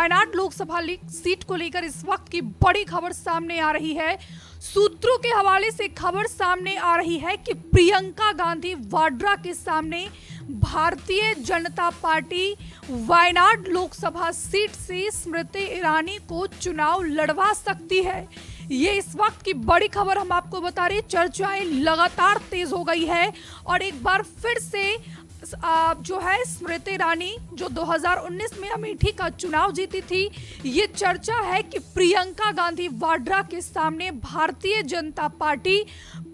Wayanad Lok Sabha seat को लेकर इस वक्त की बड़ी खबर सामने आ रही है। सूत्रों के हवाले से खबर सामने आ रही है कि प्रियंका गांधी वाड्रा के सामने भारतीय जनता पार्टी वायनाड लोकसभा सीट से स्मृति ईरानी को चुनाव लड़वा सकती है। ये इस वक्त की बड़ी खबर हम आपको बता रहे। चर्चाएं लगातार तेज हो गई है और एक बार फिर से जो है स्मृति ईरानी जो 2019 में अमेठी का चुनाव जीती थी, ये चर्चा है कि प्रियंका गांधी वाड्रा के सामने भारतीय जनता पार्टी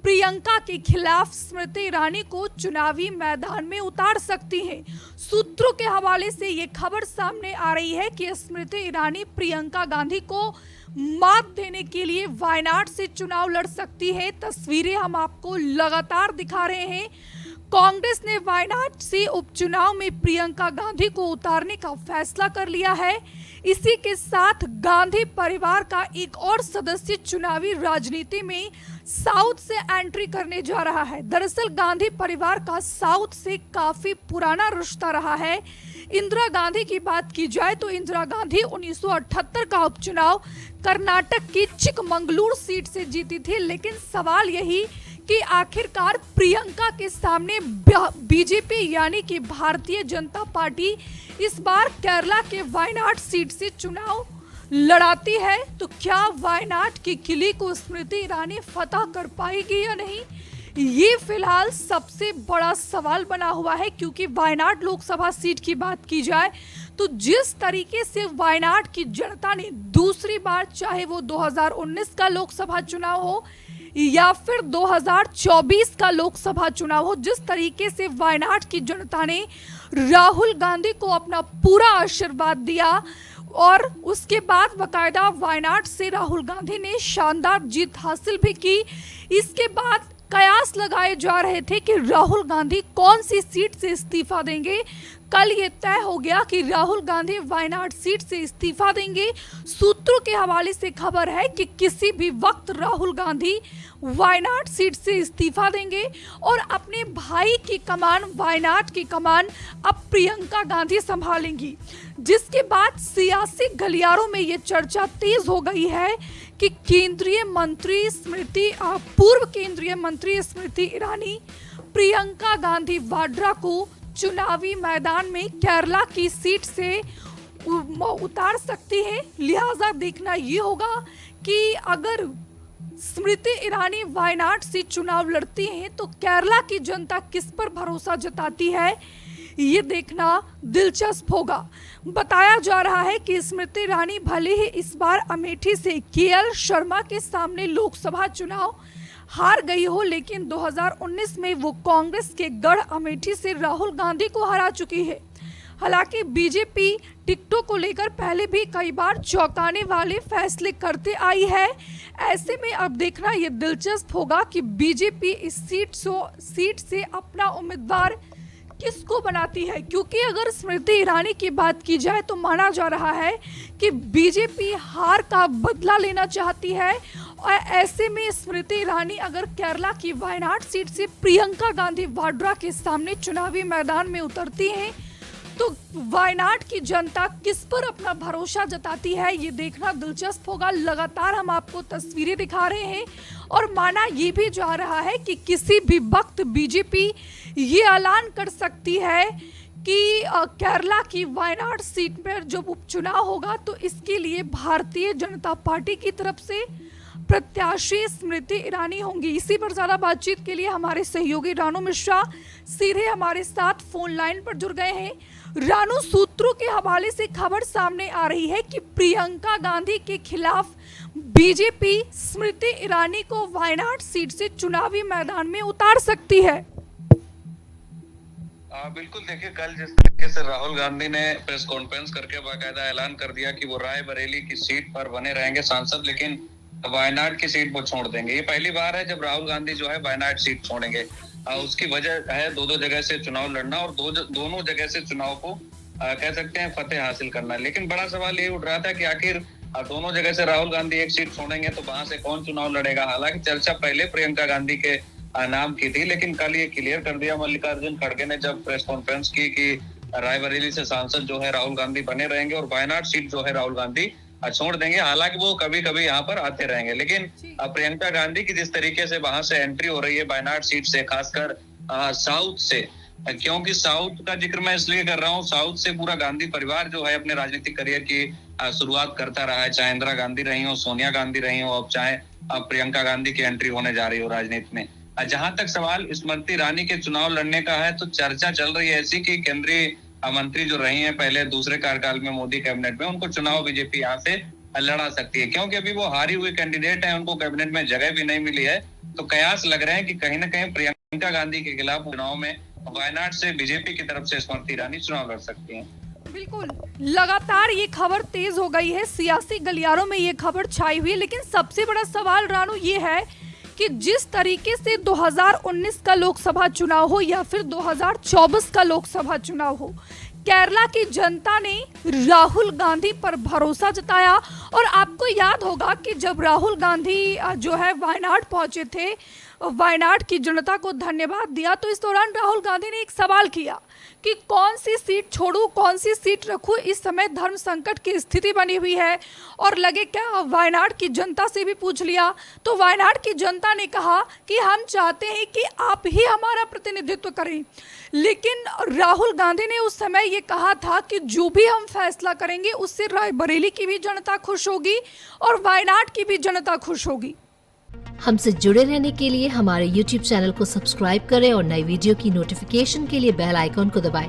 प्रियंका के खिलाफ स्मृति ईरानी को चुनावी मैदान में उतार सकती है। सूत्रों के हवाले से ये खबर सामने आ रही है कि स्मृति ईरानी प्रियंका गांधी को मात देने के लिए वायनाड से चुनाव लड़ सकती है। तस्वीरें हम आपको लगातार दिखा रहे हैं। कांग्रेस ने वायनाड से उपचुनाव में प्रियंका गांधी को उतारने का फैसला कर लिया है। इसी के साथ गांधी परिवार का एक और सदस्य चुनावी राजनीति में साउथ से एंट्री करने जा रहा है। दरअसल गांधी परिवार का साउथ से काफी पुराना रिश्ता रहा है। इंदिरा गांधी की बात की जाए तो इंदिरा गांधी 1978 का उपचुनाव कर्नाटक की चिकमंगलुरु सीट से जीती थी। लेकिन सवाल यही कि आखिरकार प्रियंका के सामने बीजेपी यानी कि भारतीय जनता पार्टी इस बार केरला के वायनाड सीट से चुनाव लड़ाती है, तो क्या वायनाड की किले को स्मृति ईरानी फतह कर पाएगी या नहीं, ये फिलहाल सबसे बड़ा सवाल बना हुआ है। क्योंकि वायनाड लोकसभा सीट की बात की जाए तो जिस तरीके से वायनाड की जनता ने दूसरी बार, चाहे वो 2019 का लोकसभा चुनाव हो या फिर 2024 का लोकसभा चुनाव हो, जिस तरीके से वायनाड की जनता ने राहुल गांधी को अपना पूरा आशीर्वाद दिया और उसके बाद बकायदा वायनाड से राहुल गांधी ने शानदार जीत हासिल भी की। इसके बाद कयास लगाए जा रहे थे कि राहुल गांधी कौन सी सीट से इस्तीफा देंगे। कल ये तय हो गया कि राहुल गांधी वायनाड सीट से इस्तीफा देंगे। सूत्रों के हवाले से खबर है कि किसी भी वक्त राहुल गांधी वायनाड सीट से इस्तीफा देंगे और अपने भाई की कमान, वायनाड की कमान अब प्रियंका गांधी संभालेंगी। जिसके बाद सियासी गलियारों में ये चर्चा तेज हो गई है कि पूर्व केंद्रीय मंत्री स्मृति ईरानी प्रियंका गांधी वाड्रा को चुनावी मैदान में केरला की सीट से उतार सकती है। लिहाजा देखना ये होगा कि अगर स्मृति ईरानी वायनाड से चुनाव लड़ती हैं तो केरला की जनता किस पर भरोसा जताती है, ये देखना दिलचस्प होगा। बताया जा रहा है कि स्मृति ईरानी भले ही इस बार अमेठी से केएल शर्मा के सामने लोकसभा चुनाव हार गई हो, लेकिन 2019 में वो कांग्रेस के गढ़ अमेठी से राहुल गांधी को हरा चुकी है। हालांकि बीजेपी टिकटों को लेकर पहले भी कई बार चौंकाने वाले फैसले करते आई है। ऐसे में अब देखना यह दिलचस्प होगा कि बीजेपी इस सीट से अपना उम्मीदवार किसको बनाती है। क्योंकि अगर स्मृति ईरानी की बात की जाए तो माना जा रहा है कि बीजेपी हार का बदला लेना चाहती है और ऐसे में स्मृति ईरानी अगर केरला की वायनाड सीट से प्रियंका गांधी वाड्रा के सामने चुनावी मैदान में उतरती हैं तो वायनाड की जनता किस पर अपना भरोसा जताती है, ये देखना दिलचस्प होगा। लगातार हम आपको तस्वीरें दिखा रहे हैं और माना ये भी जा रहा है कि किसी भी वक्त बीजेपी ये ऐलान कर सकती है कि केरला की वायनाड सीट पर जब उपचुनाव होगा तो इसके लिए भारतीय जनता पार्टी की तरफ से प्रत्याशी स्मृति ईरानी होंगी। इसी पर ज्यादा बातचीत के लिए हमारे सहयोगी रानू मिश्रा सीधे हमारे साथ फोन लाइन पर जुड़ गए हैं। रानू, सूत्रों के हवाले से खबर सामने आ रही है कि प्रियंका गांधी के खिलाफ बीजेपी स्मृति ईरानी को वायनाड सीट से चुनावी मैदान में उतार सकती है। बिल्कुल, देखिए कल जिस तरीके से राहुल गांधी ने प्रेस कॉन्फ्रेंस करके बाकायदा ऐलान कर दिया कि वो रायबरेली की सीट पर बने रहेंगे सांसद, लेकिन वायनाड की सीट वो छोड़ देंगे। ये पहली बार है जब राहुल गांधी जो है वायनाड सीट छोड़ेंगे। उसकी वजह है दो जगह से चुनाव लड़ना और दोनों जगह से चुनाव को कह सकते हैं फतेह हासिल करना। लेकिन बड़ा सवाल ये उठ रहा था कि आखिर दोनों जगह से राहुल गांधी एक सीट छोड़ेंगे तो वहां से कौन चुनाव लड़ेगा। हालांकि चर्चा पहले प्रियंका गांधी के नाम की थी, लेकिन कल ये क्लियर कर दिया मल्लिकार्जुन खड़गे ने जब प्रेस कॉन्फ्रेंस की कि रायबरेली से सांसद जो है राहुल गांधी बने रहेंगे और वायनाड सीट जो है राहुल गांधी छोड़ देंगे। हालांकि वो कभी कभी यहाँ पर आते रहेंगे, लेकिन प्रियंका गांधी की जिस तरीके से वहां से एंट्री हो रही है वायनाड सीट से, खासकर साउथ से, क्योंकि साउथ का जिक्र मैं इसलिए कर रहा हूँ, साउथ से पूरा गांधी परिवार जो है अपने राजनीतिक करियर की शुरुआत करता रहा है, चाहे इंदिरा गांधी रही हो, सोनिया गांधी रही हो, अब चाहे प्रियंका गांधी की एंट्री होने जा रही हो राजनीति में। जहां तक सवाल स्मृति ईरानी के चुनाव लड़ने का है, तो चर्चा चल रही है ऐसी कि केंद्रीय मंत्री जो रही हैं पहले दूसरे कार्यकाल में मोदी कैबिनेट में, उनको चुनाव बीजेपी यहाँ से लड़ा सकती है, क्योंकि अभी वो हारी हुई कैंडिडेट है, उनको कैबिनेट में जगह भी नहीं मिली है। तो कयास लग रहे हैं कि कहीं ना कहीं प्रियंका गांधी के खिलाफ चुनाव में वायनाड से बीजेपी की तरफ से स्मृति ईरानी चुनाव लड़ सकती हैं। बिल्कुल, लगातार ये खबर तेज हो गई है, सियासी गलियारों में ये खबर छाई हुई है। लेकिन सबसे बड़ा सवाल रानू ये है कि जिस तरीके से 2019 का लोकसभा चुनाव हो या फिर 2024 का लोकसभा चुनाव हो, केरला की जनता ने राहुल गांधी पर भरोसा जताया। और आपको याद होगा कि जब राहुल गांधी जो है वायनाड पहुंचे थे, वायनाड की जनता को धन्यवाद दिया, तो इस दौरान राहुल गांधी ने एक सवाल किया कि कौन सी सीट छोड़ूं, कौन सी सीट रखूं, इस समय धर्म संकट की स्थिति बनी हुई है। और लगे क्या, वायनाड की जनता से भी पूछ लिया, तो वायनाड की जनता ने कहा कि हम चाहते हैं कि आप ही हमारा प्रतिनिधित्व करें। लेकिन राहुल गांधी ने उस समय ये कहा था कि जो भी हम फैसला करेंगे उससे रायबरेली की भी जनता खुश होगी और वायनाड की भी जनता खुश होगी। हमसे जुड़े रहने के लिए हमारे YouTube चैनल को सब्सक्राइब करें और नई वीडियो की नोटिफिकेशन के लिए बेल आइकॉन को दबाएं।